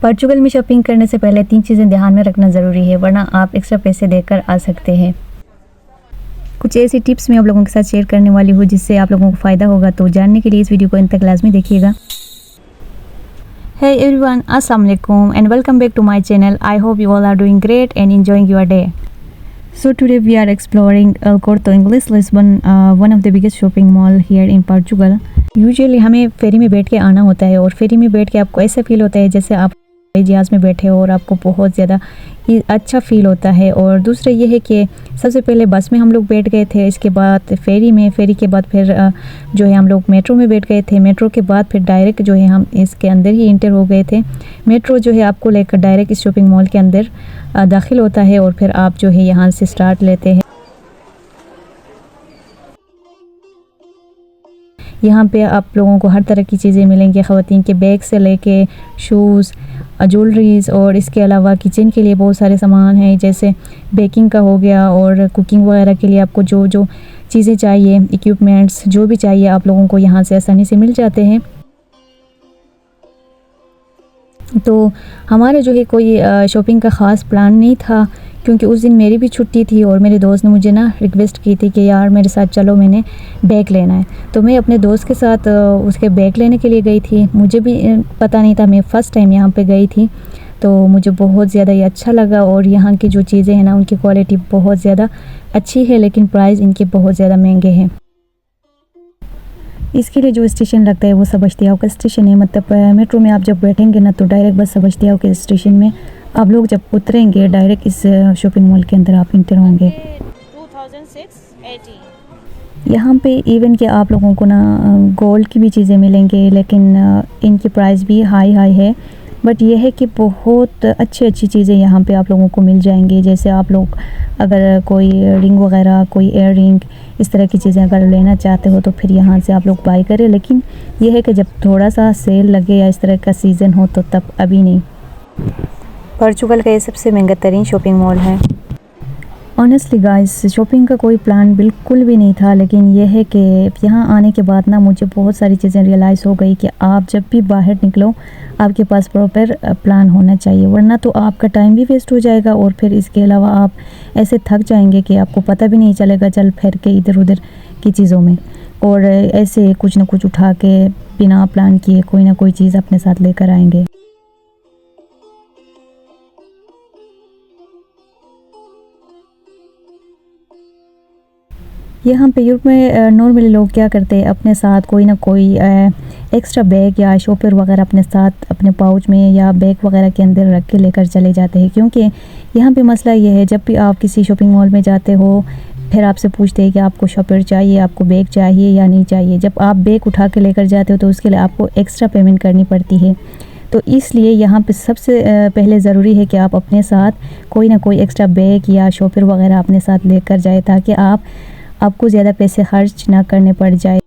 Portugal में shopping करने से पहले 3 चीज़ें ध्यान में रखना ज़रूरी है, वरना आप एक्स्ट्रा पैसे देकर आ सकते हैं। कुछ ऐसी टिप्स मैं आप लोगों के साथ शेयर करने वाली हूँ जिससे आप लोगों को फ़ायदा होगा, तो जानने के लिए इस वीडियो को अंत तक लाजमी देखिएगा। Hey everyone, Assalamu alaikum and welcome back to my channel. I hope you all are doing great and enjoying your day. So today we are exploring El Corte Inglés Lisbon, one of the biggest shopping mall here in Portugal. Usually हमें फेरी में बैठ के आना होता है और फेरी में बैठ के आपको ऐसा फील होता है जैसे आप जहाज़ में बैठे हो और आपको बहुत ज़्यादा अच्छा फील होता है। और दूसरा ये है कि सबसे पहले बस में हम लोग बैठ गए थे, इसके बाद फेरी के बाद फिर जो है हम लोग मेट्रो में बैठ गए थे। मेट्रो के बाद फिर डायरेक्ट जो है हम इसके अंदर ही इंटर हो गए थे। मेट्रो जो है आपको लेकर डायरेक्ट इस शॉपिंग मॉल के अंदर दाखिल होता है और फिर आप जो है यहाँ से स्टार्ट लेते हैं। यहाँ पे आप लोगों को हर तरह की चीज़ें मिलेंगी, ख़वातीन के बैग से लेके शूज़, ज्वेलरीज़ और इसके अलावा किचन के लिए बहुत सारे सामान हैं, जैसे बेकिंग का हो गया और कुकिंग वगैरह के लिए आपको जो जो चीज़ें चाहिए, इक्विपमेंट्स जो भी चाहिए आप लोगों को यहाँ से आसानी से मिल जाते हैं। तो हमारा जो है कोई शॉपिंग का ख़ास प्लान नहीं था, क्योंकि उस दिन मेरी भी छुट्टी थी और मेरे दोस्त ने मुझे ना रिक्वेस्ट की थी कि यार मेरे साथ चलो, मैंने बैग लेना है। तो मैं अपने दोस्त के साथ उसके बैग लेने के लिए गई थी। मुझे भी पता नहीं था, मैं फ़र्स्ट टाइम यहाँ पे गई थी, तो मुझे बहुत ज़्यादा ये अच्छा लगा। और यहाँ की जो चीज़ें हैं ना, उनकी क्वालिटी बहुत ज़्यादा अच्छी है, लेकिन प्राइस इनके बहुत ज़्यादा महंगे हैं। इसके लिए जो स्टेशन लगता है वो सबस्तियाओ का स्टेशन है। मतलब मेट्रो में आप जब बैठेंगे ना, तो डायरेक्ट बस सबस्तियाओ के स्टेशन में आप लोग जब उतरेंगे, डायरेक्ट इस शॉपिंग मॉल के अंदर आप इंटर होंगे। 2680 यहाँ पे इवन के आप लोगों को ना गोल्ड की भी चीज़ें मिलेंगे, लेकिन इनकी प्राइस भी हाई है। बट ये है कि बहुत अच्छी चीज़ें यहाँ पे आप लोगों को मिल जाएंगी। जैसे आप लोग अगर कोई रिंग वगैरह, कोई एयर रिंग, इस तरह की चीज़ें अगर लेना चाहते हो तो फिर यहाँ से आप लोग बाई करें। लेकिन ये है कि जब थोड़ा सा सेल लगे या इस तरह का सीज़न हो तो तब, अभी नहीं। पोर्चुगल का ये सबसे महंगा तरीन शॉपिंग मॉल है। ऑनेस्टली गाइस, शॉपिंग का कोई प्लान बिल्कुल भी नहीं था, लेकिन यह है कि यहाँ आने के बाद ना मुझे बहुत सारी चीज़ें रियलाइज़ हो गई कि आप जब भी बाहर निकलो आपके पास प्रॉपर प्लान होना चाहिए, वरना तो आपका टाइम भी वेस्ट हो जाएगा और फिर इसके अलावा आप ऐसे थक जाएंगे कि आपको पता भी नहीं चलेगा चल फिर के इधर उधर की चीज़ों में, और ऐसे कुछ ना कुछ उठा के बिना प्लान किए कोई ना कोई चीज़ अपने साथ लेकर आएंगे। यहाँ पे यूरोप में नॉर्मली लोग क्या करते हैं, अपने साथ कोई ना कोई एक्स्ट्रा बैग या शॉपर वगैरह अपने साथ अपने पाउच में या बैग वगैरह के अंदर रख के लेकर चले जाते हैं। क्योंकि यहाँ पे मसला ये है, जब भी आप किसी शॉपिंग मॉल में जाते हो फिर आपसे पूछते हैं कि आपको शॉपर चाहिए, आपको बैग चाहिए या नहीं चाहिए। जब आप बैग उठा के लेकर जाते हो तो उसके लिए आपको एक्स्ट्रा पेमेंट करनी पड़ती है। तो इसलिए यहाँ पे सबसे पहले ज़रूरी है कि आप अपने साथ कोई ना कोई एक्स्ट्रा बैग या शॉपर वगैरह अपने साथ लेकर जाए, ताकि आपको ज़्यादा पैसे खर्च ना करने पड़ जाए।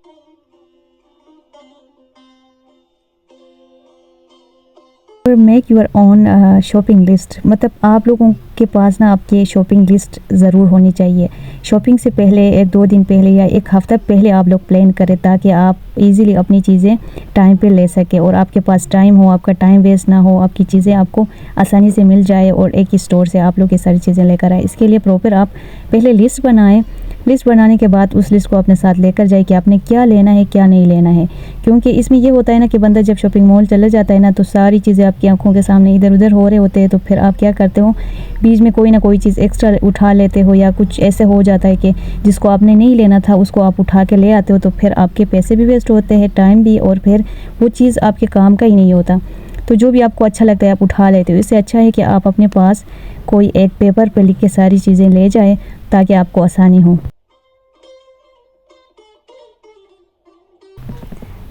और make your own shopping list, मतलब आप लोगों के पास ना आपकी शॉपिंग लिस्ट ज़रूर होनी चाहिए। शॉपिंग से पहले 1-2 दिन पहले या 1 हफ़्ता पहले आप लोग प्लान करें, ताकि आप इजीली अपनी चीज़ें टाइम पे ले सकें और आपके पास टाइम हो, आपका टाइम वेस्ट ना हो, आपकी चीज़ें आपको आसानी से मिल जाए और एक ही स्टोर से आप लोग ये सारी चीज़ें लेकर आए। इसके लिए प्रॉपर आप पहले लिस्ट बनाएं। लिस्ट बनाने के बाद उस लिस्ट को अपने साथ लेकर जाए कि आपने क्या लेना है, क्या नहीं लेना है। क्योंकि इसमें ये होता है ना कि बंदा जब शॉपिंग मॉल चला जाता है ना, तो सारी चीज़ें आपकी आंखों के सामने इधर उधर हो रहे होते हैं, तो फिर आप क्या करते हो, बीच में कोई ना कोई चीज़ एक्स्ट्रा उठा लेते हो, या कुछ ऐसे हो जाता है कि जिसको आपने नहीं लेना था उसको आप उठा के ले आते हो, तो फिर आपके पैसे भी वेस्ट होते हैं, टाइम भी, और फिर वो चीज़ आपके काम का ही नहीं होता। तो जो भी आपको अच्छा लगता है आप उठा लेते हो। इससे अच्छा है कि आप अपने पास कोई एक पेपर पर लिख के सारी चीज़ें ले जाए, ताकि आपको आसानी हो।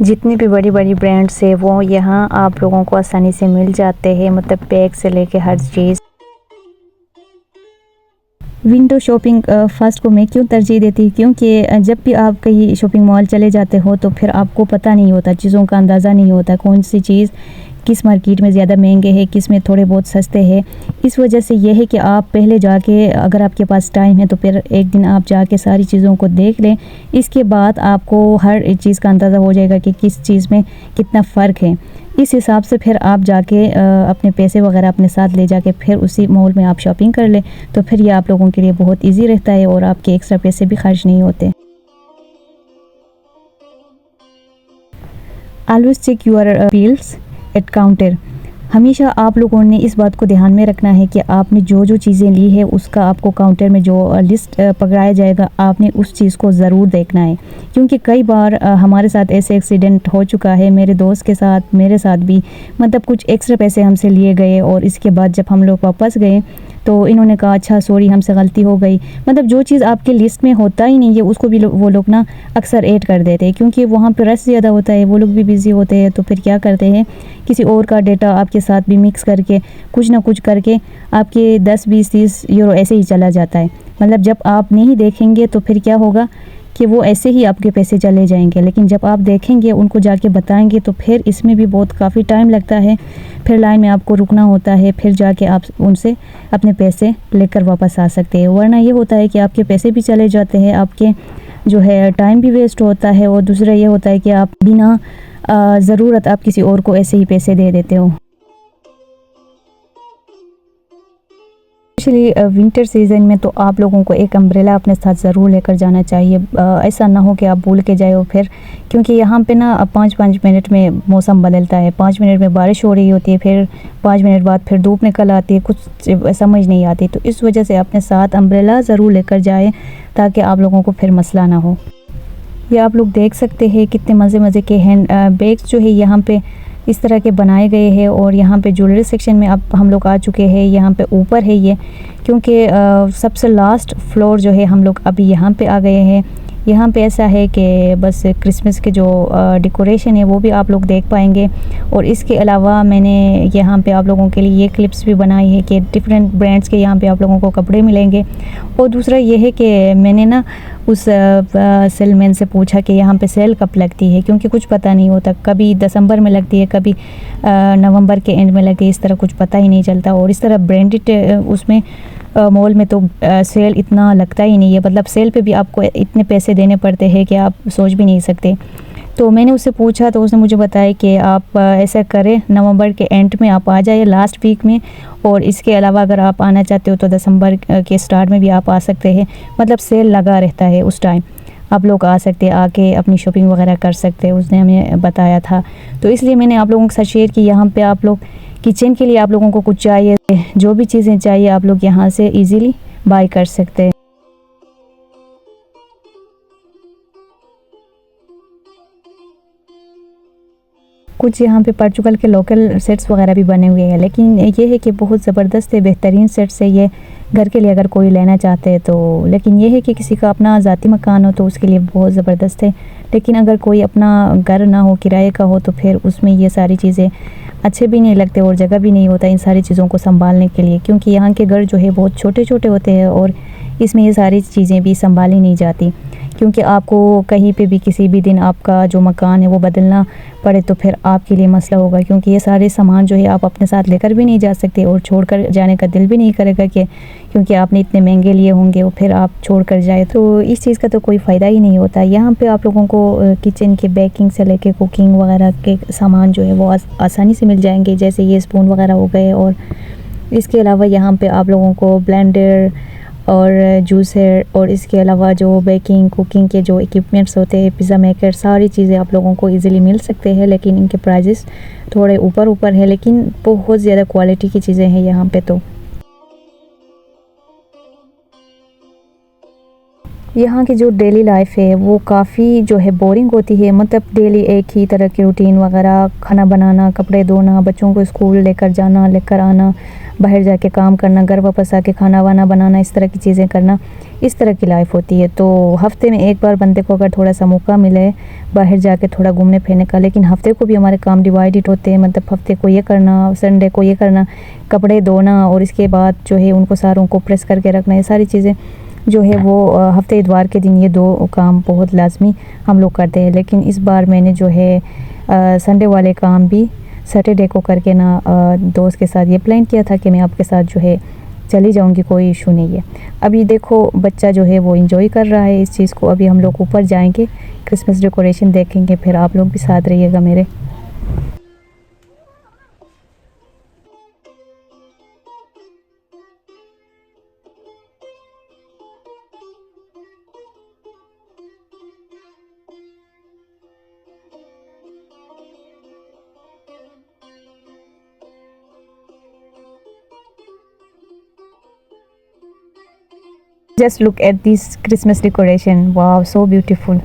जितनी भी बड़ी बड़ी ब्रांड्स है वो यहाँ आप लोगों को आसानी से मिल जाते हैं, मतलब बैग से लेके हर चीज़। विंडो शॉपिंग फर्स्ट को मैं क्यों तरजीह देती हूँ, क्योंकि जब भी आप कहीं शॉपिंग मॉल चले जाते हो तो फिर आपको पता नहीं होता, चीज़ों का अंदाज़ा नहीं होता, कौन सी चीज़ किस मार्केट में ज़्यादा महंगे हैं, किस में थोड़े बहुत सस्ते हैं। इस वजह से यह है कि आप पहले जाके, अगर आपके पास टाइम है तो फिर एक दिन आप जाके सारी चीज़ों को देख लें। इसके बाद आपको हर चीज़ का अंदाज़ा हो जाएगा कि किस चीज़ में कितना फ़र्क है। इस हिसाब से फिर आप जाके अपने पैसे वगैरह अपने साथ ले जाके फिर उसी मॉल में आप शॉपिंग कर लें, तो फिर ये आप लोगों के लिए बहुत ईजी रहता है और आपके एक्स्ट्रा पैसे भी खर्च नहीं होते। Always check your bills at counter. हमेशा आप लोगों ने इस बात को ध्यान में रखना है कि आपने जो जो चीज़ें ली है उसका आपको काउंटर में जो लिस्ट पकड़ाया जाएगा, आपने उस चीज़ को ज़रूर देखना है। क्योंकि कई बार हमारे साथ ऐसे एक्सीडेंट हो चुका है, मेरे दोस्त के साथ, मेरे साथ भी, मतलब कुछ एक्स्ट्रा पैसे हमसे लिए गए और इसके बाद जब हम लोग वापस गए तो इन्होंने कहा अच्छा सॉरी हमसे गलती हो गई। मतलब जो चीज़ आपके लिस्ट में होता ही नहीं है उसको भी वो लोग ना अक्सर ऐड कर देते हैं, क्योंकि वहाँ पर रश ज़्यादा होता है, वो लोग भी बिज़ी होते हैं, तो फिर क्या करते हैं किसी और का डेटा आपके साथ भी मिक्स करके कुछ ना कुछ करके आपके 10, 20, 30 यूरो ऐसे ही चला जाता है। मतलब जब आप नहीं देखेंगे तो फिर क्या होगा कि वो ऐसे ही आपके पैसे चले जाएंगे, लेकिन जब आप देखेंगे उनको जाके बताएंगे तो फिर इसमें भी बहुत काफ़ी टाइम लगता है, फिर लाइन में आपको रुकना होता है, फिर जाके आप उनसे अपने पैसे लेकर वापस आ सकते हैं। वरना ये होता है कि आपके पैसे भी चले जाते हैं, आपके जो है टाइम भी वेस्ट होता है, और दूसरा ये होता है कि आप बिना ज़रूरत आप किसी और को ऐसे ही पैसे दे देते हो। स्पेशली विंटर सीज़न में तो आप लोगों को एक अम्ब्रेला अपने साथ ज़रूर लेकर जाना चाहिए। ऐसा ना हो कि आप भूल के जाए फिर, क्योंकि यहाँ पे ना 5-5 मिनट में मौसम बदलता है। 5 मिनट में बारिश हो रही होती है, फिर 5 मिनट बाद फिर धूप निकल आती है, कुछ समझ नहीं आती। तो इस वजह से अपने साथ अम्ब्रेला ज़रूर लेकर जाए ताकि आप लोगों को फिर मसला ना हो। ये आप लोग देख सकते हैं कितने मज़े मज़े के हैंड बैग्स जो है यहाँ पे इस तरह के बनाए गए हैं। और यहाँ पे ज्वेलरी सेक्शन में अब हम लोग आ चुके हैं। यहाँ पे ऊपर है ये, क्योंकि सबसे लास्ट फ्लोर जो है हम लोग अभी यहाँ पे आ गए हैं। यहाँ पे ऐसा है कि बस क्रिसमस के जो डेकोरेशन है वो भी आप लोग देख पाएंगे। और इसके अलावा मैंने यहाँ पे आप लोगों के लिए ये क्लिप्स भी बनाई है कि डिफरेंट ब्रांड्स के यहाँ पे आप लोगों को कपड़े मिलेंगे। और दूसरा ये है कि मैंने ना उस सेलमैन से पूछा कि यहाँ पे सेल कब लगती है, क्योंकि कुछ पता नहीं होता, कभी दिसंबर में लगती है, कभी नवंबर के एंड में लगती है, इस तरह कुछ पता ही नहीं चलता। और इस तरह ब्रांडेड उसमें मॉल में तो सेल इतना लगता ही नहीं है। मतलब सेल पे भी आपको इतने पैसे देने पड़ते हैं कि आप सोच भी नहीं सकते। तो मैंने उससे पूछा तो उसने मुझे बताया कि आप ऐसा करें, नवंबर के एंड में आप आ जाइए, लास्ट वीक में। और इसके अलावा अगर आप आना चाहते हो तो दिसंबर के स्टार्ट में भी आप आ सकते हैं। मतलब सेल लगा रहता है उस टाइम, आप लोग आ सकते हैं, आके अपनी शॉपिंग वगैरह कर सकते हैं, उसने हमें बताया था। तो इसलिए मैंने आप लोगों के साथ शेयर की। यहाँ पे आप लोग किचन के लिए आप लोगों को कुछ चाहिए, जो भी चीज़ें चाहिए आप लोग यहाँ से इजीली बाय कर सकते हैं। कुछ यहाँ पे पोर्चुगल के लोकल सेट्स वगैरह भी बने हुए हैं, लेकिन ये है कि बहुत ज़बरदस्त है, बेहतरीन सेट्स है ये घर के लिए अगर कोई लेना चाहते हैं तो। लेकिन ये है कि किसी का अपना ज़ाती मकान हो तो उसके लिए बहुत ज़बरदस्त है। लेकिन अगर कोई अपना घर ना हो, किराए का हो, तो फिर उसमें ये सारी चीज़ें अच्छे भी नहीं लगते और जगह भी नहीं होता इन सारी चीज़ों को संभालने के लिए, क्योंकि यहाँ के घर जो है बहुत छोटे छोटे होते हैं और इसमें ये सारी चीज़ें भी संभाली नहीं जाती। क्योंकि आपको कहीं पे भी किसी भी दिन आपका जो मकान है वो बदलना पड़े तो फिर आपके लिए मसला होगा, क्योंकि ये सारे सामान जो है आप अपने साथ लेकर भी नहीं जा सकते और छोड़कर जाने का दिल भी नहीं करेगा कि क्योंकि आपने इतने महंगे लिए होंगे और फिर आप छोड़कर जाए, तो इस चीज़ का तो कोई फ़ायदा ही नहीं होता। यहाँ पे आप लोगों को किचन के बेकिंग से लेके कुकिंग वगैरह के सामान जो है वो आसानी से मिल जाएंगे, जैसे ये स्पून वगैरह हो गए। और इसके अलावा यहाँ पे आप लोगों को ब्लेंडर और जूसर और इसके अलावा जो बेकिंग कुकिंग के जो इक्विपमेंट्स होते हैं, पिज़्ज़ा मेकर, सारी चीज़ें आप लोगों को इजीली मिल सकते हैं। लेकिन इनके प्राइजेस थोड़े ऊपर ऊपर है, लेकिन बहुत ज़्यादा क्वालिटी की चीज़ें हैं यहाँ पे। तो यहाँ की जो डेली लाइफ है वो काफ़ी जो है बोरिंग होती है। मतलब डेली एक ही तरह की रूटीन वगैरह, खाना बनाना, कपड़े धोना, बच्चों को स्कूल लेकर जाना, लेकर आना, बाहर जाके काम करना, घर वापस आके खाना वाना बनाना, इस तरह की चीज़ें करना, इस तरह की लाइफ होती है। तो हफ्ते में एक बार बंदे को अगर थोड़ा सा मौका मिले बाहर जाके थोड़ा घूमने फिरने का, लेकिन हफ्ते को भी हमारे काम डिवाइडेड होते हैं। मतलब हफ्ते को ये करना, संडे को ये करना, कपड़े धोना, और इसके बाद जो है उनको सारों को प्रेस करके रखना, ये सारी चीज़ें जो है वो हफ्ते इतवार के दिन ये दो काम बहुत लाजमी हम लोग करते हैं। लेकिन इस बार मैंने जो है संडे वाले काम भी सैटरडे को करके ना दोस्त के साथ ये प्लान किया था कि मैं आपके साथ जो है चली जाऊंगी, कोई इशू नहीं है। अभी देखो बच्चा जो है वो एंजॉय कर रहा है इस चीज़ को। अभी हम लोग ऊपर जाएंगे, क्रिसमस डेकोरेशन देखेंगे, फिर आप लोग भी साथ रहिएगा मेरे। Just look at this Christmas decoration. Wow, so beautiful.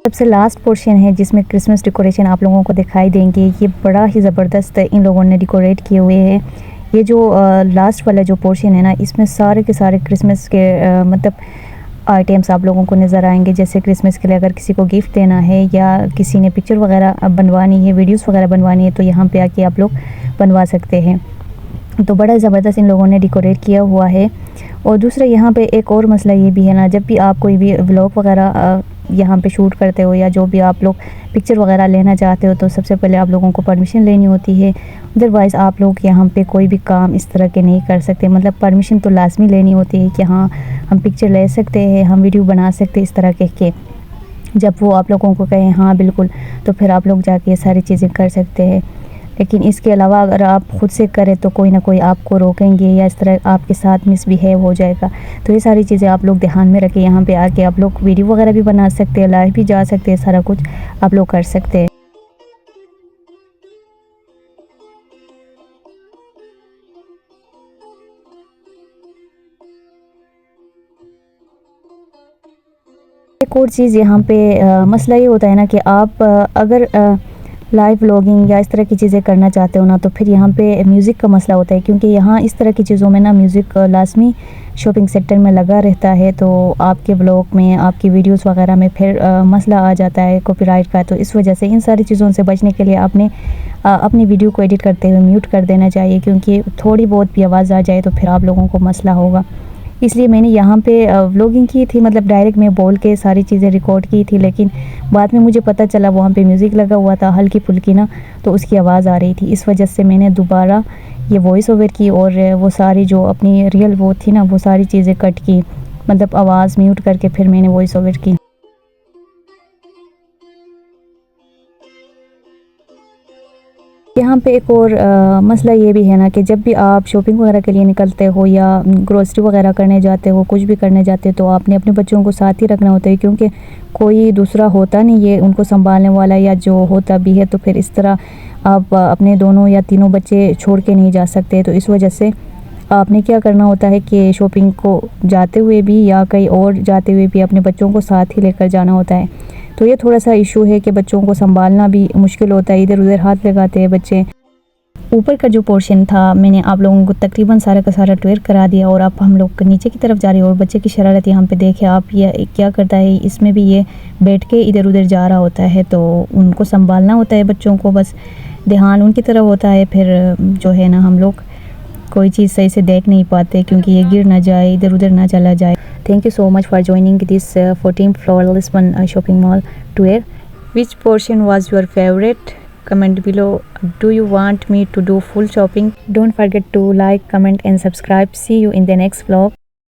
सबसे लास्ट पोर्शन है जिसमें क्रिसमस डेकोरेशन आप लोगों को दिखाई देंगे। ये बड़ा ही ज़बरदस्त इन लोगों ने डेकोरेट किए हुए हैं। ये जो लास्ट वाला जो पोर्शन है ना, इसमें सारे के सारे क्रिसमस के मतलब आइटम्स आप लोगों को नज़र आएंगे। जैसे क्रिसमस के लिए अगर किसी को गिफ्ट देना है या किसी ने पिक्चर वगैरह बनवानी है, वीडियोस वगैरह बनवानी है, तो यहाँ पे आके आप लोग बनवा सकते हैं। तो बड़ा ज़बरदस्त इन लोगों ने डेकोरेट किया हुआ है। और दूसरा यहाँ पे एक और मसला ये भी है ना, जब भी आप कोई भी व्लॉग वगैरह यहाँ पे शूट करते हो या जो भी आप लोग पिक्चर वगैरह लेना चाहते हो, तो सबसे पहले आप लोगों को परमिशन लेनी होती है। अदरवाइज़ आप लोग यहाँ पे कोई भी काम इस तरह के नहीं कर सकते। मतलब परमिशन तो लाजमी लेनी होती है कि हाँ हम पिक्चर ले सकते हैं, हम वीडियो बना सकते हैं इस तरह के। जब वो आप लोगों को कहें हाँ बिल्कुल, तो फिर आप लोग जाके ये सारी चीज़ें कर सकते हैं। लेकिन इसके अलावा अगर आप ख़ुद से करें तो कोई ना कोई आपको रोकेंगे या इस तरह आपके साथ मिसबिहेव हो जाएगा। तो ये सारी चीज़ें आप लोग ध्यान में रखें। यहाँ पे आके आप लोग वीडियो वगैरह भी बना सकते हैं, लाइव भी जा सकते हैं, सारा कुछ आप लोग कर सकते हैं। एक और चीज़ यहाँ पे मसला ये होता है ना कि आप अगर लाइव व्लॉगिंग या इस तरह की चीज़ें करना चाहते हो ना, तो फिर यहाँ पे म्यूज़िक का मसला होता है। क्योंकि यहाँ इस तरह की चीज़ों में ना म्यूज़िक लाजमी शॉपिंग सेक्टर में लगा रहता है। तो आपके व्लॉग में, आपकी वीडियोस वगैरह में फिर मसला आ जाता है कॉपीराइट का। तो इस वजह से इन सारी चीज़ों से बचने के लिए आपने अपनी वीडियो को एडिट करते हुए म्यूट कर देना चाहिए। क्योंकि थोड़ी बहुत भी आवाज़ आ जाए तो फिर आप लोगों को मसला होगा। इसलिए मैंने यहाँ पे व्लॉगिंग की थी, मतलब डायरेक्ट मैं बोल के सारी चीज़ें रिकॉर्ड की थी। लेकिन बाद में मुझे पता चला वहाँ पे म्यूज़िक लगा हुआ था हल्की फुल्की ना, तो उसकी आवाज़ आ रही थी। इस वजह से मैंने दोबारा ये वॉइस ओवर की और वो सारी जो अपनी रियल वो थी ना, वो सारी चीज़ें कट की, मतलब आवाज़ म्यूट करके फिर मैंने वॉइस ओवर की। यहाँ पे एक और मसला ये भी है ना कि जब भी आप शॉपिंग वगैरह के लिए निकलते हो या ग्रोसरी वगैरह करने जाते हो, कुछ भी करने जाते हो, तो आपने अपने बच्चों को साथ ही रखना होता है। क्योंकि कोई दूसरा होता नहीं है उनको संभालने वाला, या जो होता भी है तो फिर इस तरह आप अपने दोनों या तीनों बच्चे छोड़ के नहीं जा सकते। तो इस वजह से आपने क्या करना होता है कि शॉपिंग को जाते हुए भी या कहीं और जाते हुए भी अपने बच्चों को साथ ही लेकर जाना होता है। तो ये थोड़ा सा इशू है कि बच्चों को संभालना भी मुश्किल होता है, इधर उधर हाथ लगाते हैं बच्चे। ऊपर का जो पोर्शन था मैंने आप लोगों को तकरीबन सारा का सारा टूर करा दिया। और अब हम लोग नीचे की तरफ जा रहे हैं। और बच्चे की शरारत यहाँ पे देखें आप, ये क्या करता है, इसमें भी ये बैठ के इधर उधर जा रहा होता है। तो उनको संभालना होता है बच्चों को, बस ध्यान उनकी तरफ होता है। फिर जो है ना, हम लोग कोई चीज़ सही से देख नहीं पाते क्योंकि ये गिर ना जाए, इधर उधर ना चला जाए। Thank you so much for joining this 14th floor Lisbon shopping mall tour. Which portion was your favorite? Comment below. Do you want me to do full shopping? Don't forget to like, comment and subscribe. See you in the next vlog.